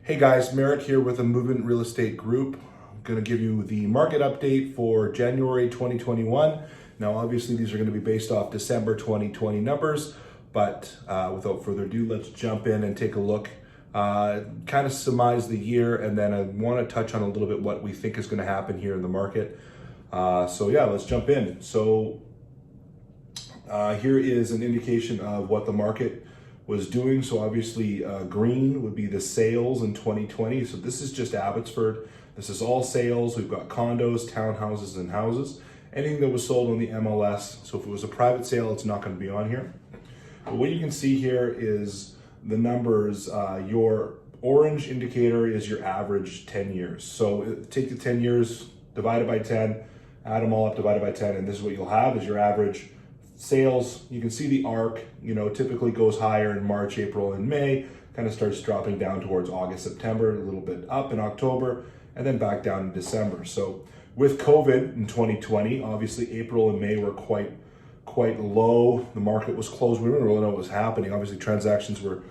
Hey guys, Merrick here with the Movement Real Estate Group. I'm going to give you the market update for January 2021. Now, obviously, these are going to be based off December 2020 numbers, but without further ado, let's jump in and take a look, kind of surmise the year, and then I want to touch on a little bit what we think is going to happen here in the market. So yeah, let's jump in. So here is an indication of what the market was doing. So obviously green would be the sales in 2020. So this is just Abbotsford. This is all sales. We've got condos, townhouses, and houses. Anything that was sold on the MLS. So if it was a private sale, it's not going to be on here. But what you can see here is the numbers. Your orange indicator is your average 10 years. So take the 10 years, divide it by 10, add them all up, divide it by 10, and this is what you'll have is your average sales. You can see the arc, typically goes higher in March, April, and May, kind of starts dropping down towards August, September, a little bit up in October, and then back down in December. So with COVID in 2020, obviously April and May were quite low. The market was closed. We didn't really know what was happening. Obviously transactions were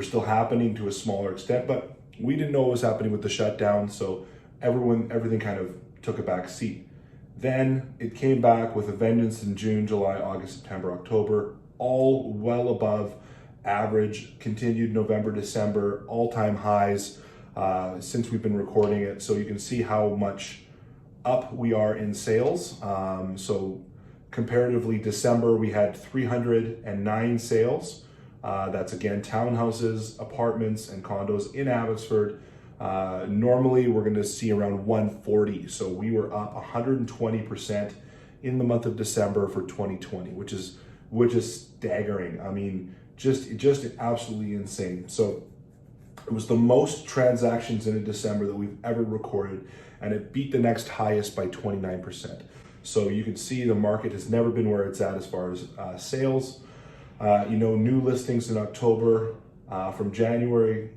still happening to a smaller extent, but we didn't know what was happening with the shutdown. So everything kind of took a back seat. Then it came back with a vengeance in June, July, August, September, October, all well above average, continued November, December, all-time highs since we've been recording it. So you can see how much up we are in sales. So comparatively, December, we had 309 sales. That's again, townhouses, apartments, and condos in Abbotsford. Normally we're going to see around 140. So we were up 120% in the month of December for 2020, which is staggering. I mean, just absolutely insane. So it was the most transactions in a December that we've ever recorded, and it beat the next highest by 29%. So you can see the market has never been where it's at as far as sales. New listings in October from January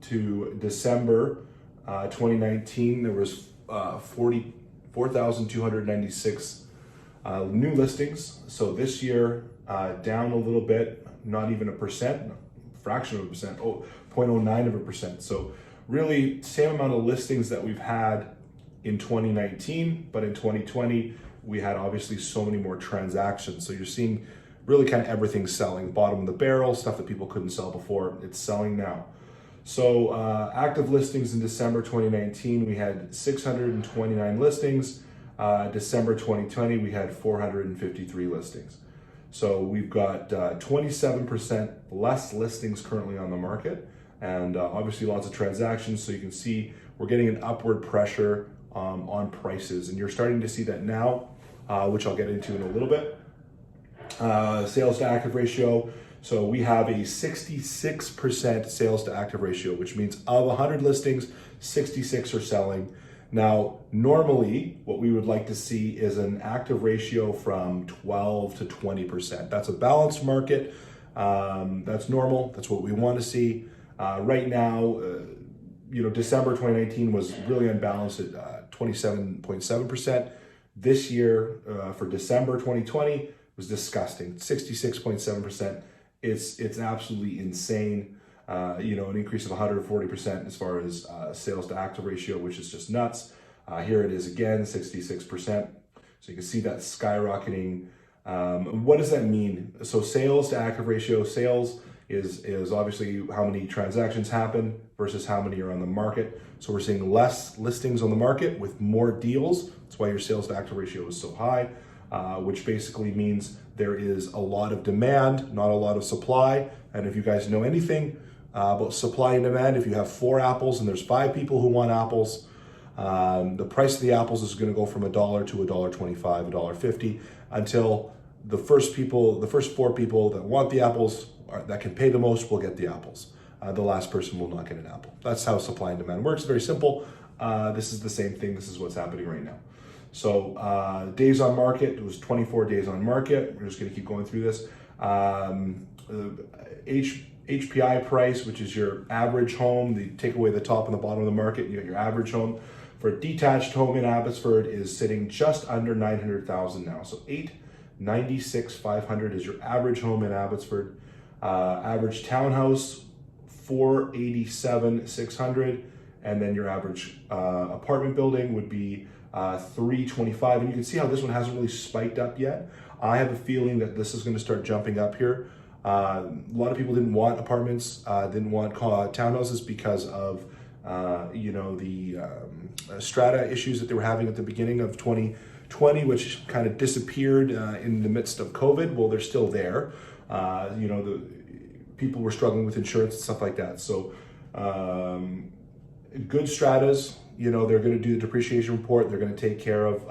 to December 2019, there was 4,296 new listings. So this year, down a little bit, not even a percent, fraction of a percent, 0.09%. So really same amount of listings that we've had in 2019, but in 2020, we had obviously so many more transactions. So you're seeing really kind of everything selling, bottom of the barrel, stuff that people couldn't sell before, it's selling now. So active listings in December 2019, we had 629 listings. December 2020, we had 453 listings. So we've got 27% less listings currently on the market, and obviously lots of transactions. So you can see we're getting an upward pressure on prices, and you're starting to see that now, which I'll get into in a little bit. Sales to active ratio. So we have a 66% sales to active ratio, which means of 100 listings, 66 are selling. Now, normally what we would like to see is an active ratio from 12 to 20%. That's a balanced market. That's normal. That's what we want to see. Right now, December 2019 was really unbalanced at 27.7%. This year, for December 2020, was disgusting, 66.7%. It's absolutely insane. An increase of 140% as far as sales to active ratio, which is just nuts. Here it is again, 66%. So you can see that skyrocketing. What does that mean? So sales to active ratio, sales is obviously how many transactions happen versus how many are on the market. So we're seeing less listings on the market with more deals. That's why your sales to active ratio is so high. Which basically means there is a lot of demand, not a lot of supply. And if you guys know anything about supply and demand, if you have 4 apples and there's 5 people who want apples, the price of the apples is going to go from $1 to $1.25, $1.50 until the first 4 people that want the apples, that can pay the most, will get the apples. The last person will not get an apple. That's how supply and demand works. Very simple. This is the same thing. This is what's happening right now. So days on market, it was 24 days on market. We're just going to keep going through this. HPI price, which is your average home, take away the top and the bottom of the market, you got your average home. For a detached home in Abbotsford is sitting just under 900,000 now. So 896,500 is your average home in Abbotsford. Average townhouse 487,600, and then your average apartment building would be 325. And you can see how this one hasn't really spiked up yet. I have a feeling that this is going to start jumping up here. A lot of people didn't want apartments, didn't want townhouses because of the strata issues that they were having at the beginning of 2020, which kind of disappeared in the midst of COVID. Well, they're still there. The people were struggling with insurance and stuff like that. So good stratas, they're going to do the depreciation report. They're going to take care of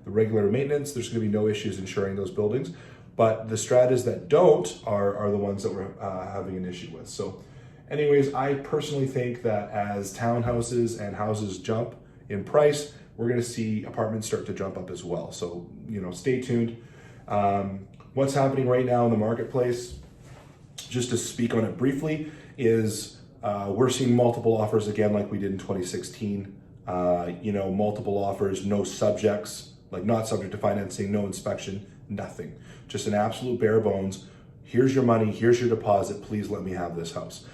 the regular maintenance. There's going to be no issues insuring those buildings. But the stratas that don't are the ones that we're having an issue with. So anyways, I personally think that as townhouses and houses jump in price, we're going to see apartments start to jump up as well. So, stay tuned. What's happening right now in the marketplace, just to speak on it briefly, is we're seeing multiple offers again like we did in 2016. Multiple offers, no subjects, like not subject to financing, no inspection, nothing. Just an absolute bare bones. Here's your money, here's your deposit, please let me have this house.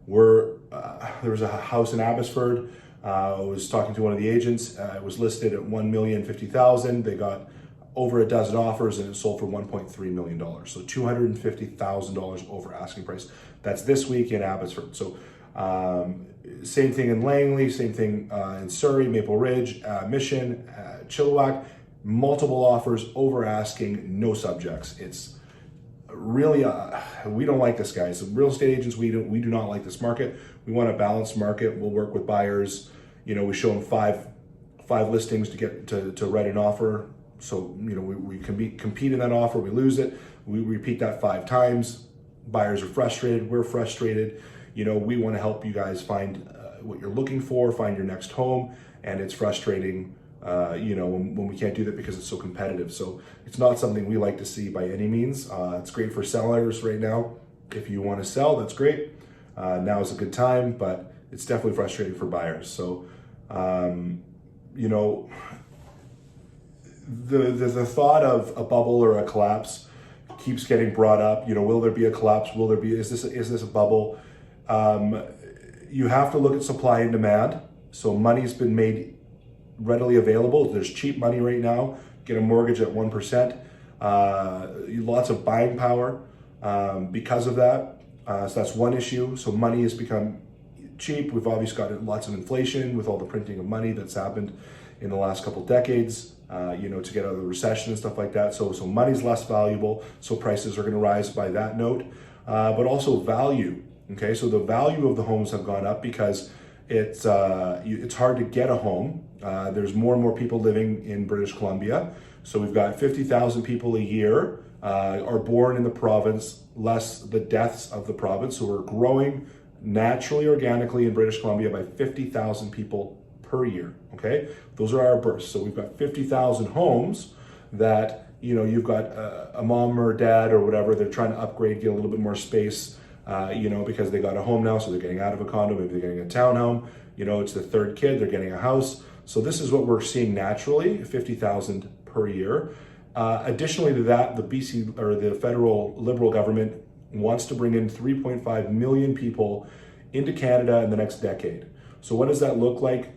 There was a house in Abbotsford. I was talking to one of the agents. It was listed at $1,050,000. They got over a dozen offers and it sold for $1.3 million. So $250,000 over asking price. That's this week in Abbotsford. So same thing in Langley, same thing in Surrey, Maple Ridge, Mission, Chilliwack. Multiple offers over asking, no subjects. It's really, we don't like this, guys. So real estate agents, we do not like this market. We want a balanced market. We'll work with buyers. We show them five listings to get to write an offer. So, we compete in that offer, we lose it. We repeat that 5 times. Buyers are frustrated, we're frustrated. We want to help you guys find what you're looking for, find your next home. And it's frustrating, when we can't do that because it's so competitive. So it's not something we like to see by any means. It's great for sellers right now. If you want to sell, that's great. Now is a good time, but it's definitely frustrating for buyers. So, the thought of a bubble or a collapse keeps getting brought up. Will there be a collapse? Is this a bubble? You have to look at supply and demand. So money's been made readily available. There's cheap money right now. Get a mortgage at 1%. Lots of buying power because of that. So that's one issue. So money has become cheap. We've obviously got lots of inflation with all the printing of money that's happened in the last couple of decades, to get out of the recession and stuff like that. So money's less valuable. So prices are going to rise by that note, but also value. Okay, so the value of the homes have gone up because it's hard to get a home. There's more and more people living in British Columbia. So we've got 50,000 people a year are born in the province, less the deaths of the province. So we're growing naturally, organically in British Columbia by 50,000 people per year, okay? Those are our births. So we've got 50,000 homes that, you've got a mom or a dad or whatever, they're trying to upgrade, get a little bit more space, because they got a home now, so they're getting out of a condo, maybe they're getting a townhome, it's the third kid, they're getting a house. So this is what we're seeing naturally, 50,000 per year. Additionally to that, the BC or the federal Liberal government wants to bring in 3.5 million people into Canada in the next decade. So what does that look like?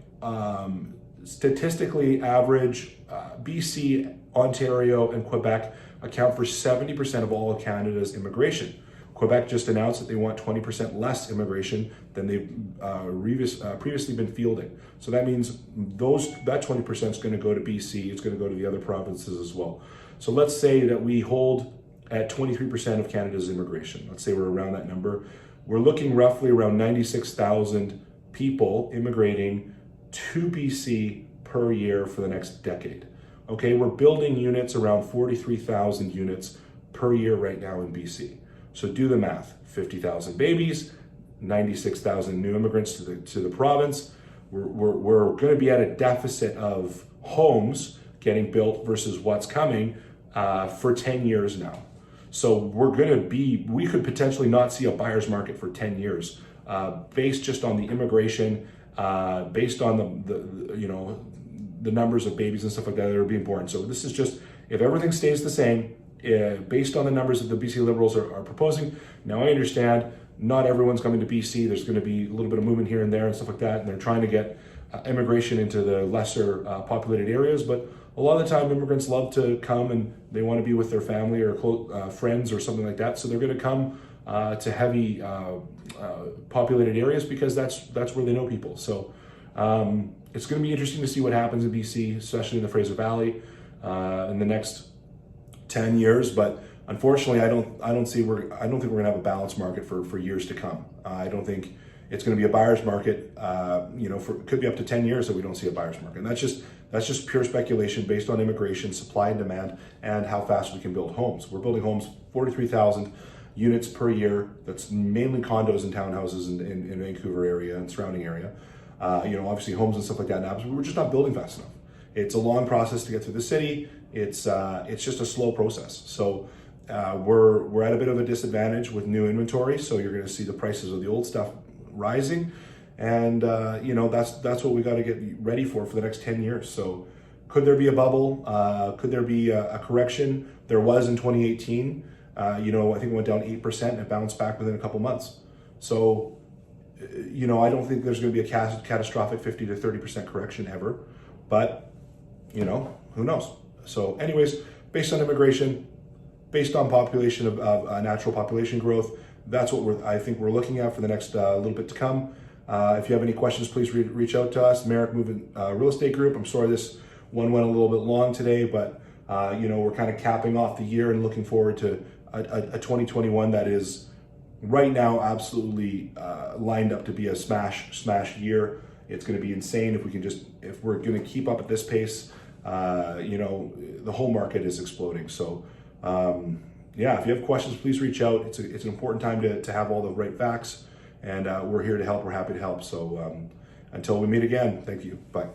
Statistically average, BC, Ontario, and Quebec account for 70% of all of Canada's immigration. Quebec just announced that they want 20% less immigration than they've previously been fielding. So that means that 20% is going to go to BC, it's going to go to the other provinces as well. So let's say that we hold at 23% of Canada's immigration. Let's say we're around that number. We're looking roughly around 96,000 people immigrating to BC per year for the next decade. Okay, we're building units around 43,000 units per year right now in BC. So do the math, 50,000 babies, 96,000 new immigrants to the province. We're going to be at a deficit of homes getting built versus what's coming for 10 years now. So we could potentially not see a buyer's market for 10 years based just on the immigration, based on the numbers of babies and stuff like that that are being born. So this is just, if everything stays the same, based on the numbers that the BC Liberals are proposing. Now I understand not everyone's coming to BC. There's going to be a little bit of movement here and there and stuff like that, and they're trying to get immigration into the lesser populated areas. But a lot of the time, immigrants love to come and they want to be with their family or friends or something like that. So they're going to come to heavy populated areas because that's where they know people. So it's going to be interesting to see what happens in BC, especially in the Fraser Valley, in the next 10 years. But unfortunately, I don't think we're going to have a balanced market for years to come. I don't think it's going to be a buyer's market. It could be up to 10 years that we don't see a buyer's market. And that's just pure speculation based on immigration, supply and demand, and how fast we can build homes. We're building homes, 43,000 units per year. That's mainly condos and townhouses in Vancouver area and surrounding area. Obviously homes and stuff like that now, but we're just not building fast enough. It's a long process to get through the city. It's just a slow process. So we're at a bit of a disadvantage with new inventory. So you're going to see the prices of the old stuff rising, and that's what we got to get ready for the next 10 years. So could there be a bubble? Could there be a correction? There was in 2018. I think it went down 8% and it bounced back within a couple months. So I don't think there's going to be a catastrophic 50 to 30% correction ever, but who knows? So anyways, based on immigration, based on population of natural population growth, that's what I think we're looking at for the next little bit to come. If you have any questions, please reach out to us, Merrick Movement Real Estate Group. I'm sorry this one went a little bit long today, but we're kind of capping off the year and looking forward to a 2021 that is right now absolutely lined up to be a smash year. It's going to be insane if we're going to keep up at this pace. The whole market is exploding. So if you have questions, please reach out. It's an important time to have all the right facts, and we're here to help. We're happy to help. So until we meet again, thank you. Bye.